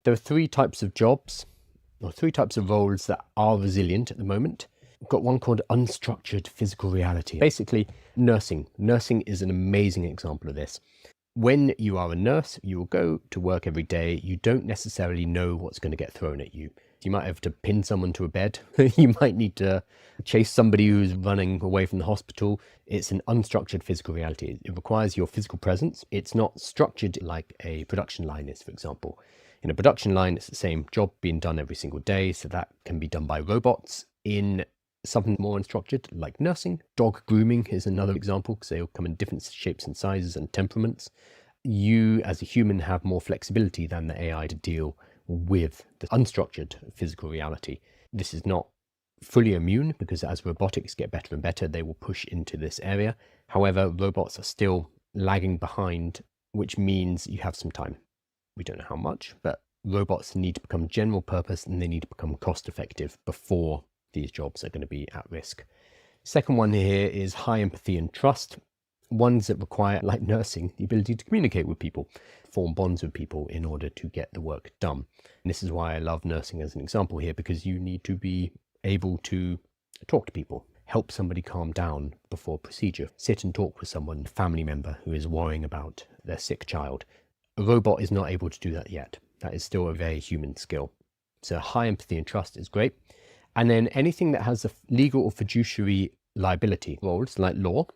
There are three types of jobs, or three types of roles that are resilient at the moment. We've got one called unstructured physical reality. Basically, nursing. Nursing is an amazing example of this. When you are a nurse, you will go to work every day. You don't necessarily know what's going to get thrown at you. You might have to pin someone to a bed. You might need to chase somebody who's running away from the hospital. It's an unstructured physical reality. It requires your physical presence. It's not structured like a production line is, for example. In a production line, it's the same job being done every single day, so that can be done by robots. In something more unstructured, like nursing, dog grooming is another example, because they all come in different shapes and sizes and temperaments. You, as a human, have more flexibility than the AI to deal with the unstructured physical reality. This is not fully immune, because as robotics get better and better, they will push into this area. However, robots are still lagging behind, which means you have some time. We don't know how much, but robots need to become general purpose and they need to become cost effective before these jobs are going to be at risk. Second one here is high empathy and trust. Ones that require, like nursing, the ability to communicate with people, form bonds with people in order to get the work done. And this is why I love nursing as an example here, because you need to be able to talk to people, help somebody calm down before procedure, sit and talk with someone, a family member who is worrying about their sick child. A robot is not able to do that yet. That is still a very human skill. So high empathy and trust is great. And then anything that has a legal or fiduciary liability roles like law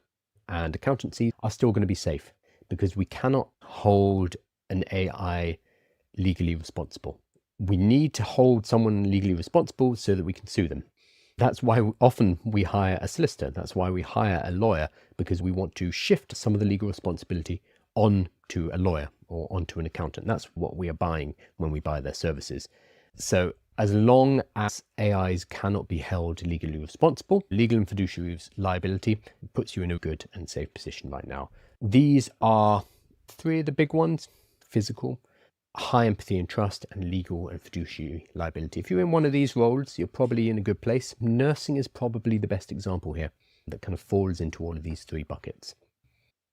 and accountancy are still going to be safe, because we cannot hold an AI legally responsible. We need to hold someone legally responsible so that we can sue them. That's why often we hire a solicitor. That's why we hire a lawyer, because we want to shift some of the legal responsibility on to a lawyer or onto an accountant. That's what we are buying when we buy their services. So as long as AIs cannot be held legally responsible, legal and fiduciary liability puts you in a good and safe position right now. These are three of the big ones: physical, high empathy and trust, and legal and fiduciary liability. If you're in one of these roles, you're probably in a good place. Nursing is probably the best example here that kind of falls into all of these three buckets.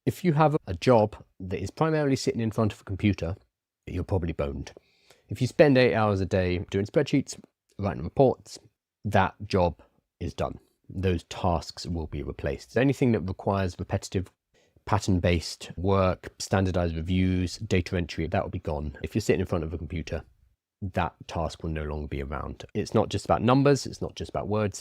If you have a job that is primarily sitting in front of a computer, you're probably boned. If you spend 8 hours a day doing spreadsheets, writing reports, that job is done. Those tasks will be replaced. Anything that requires repetitive, pattern-based work, standardized reviews, data entry, that will be gone. If you're sitting in front of a computer, that task will no longer be around. It's not just about numbers, it's not just about words,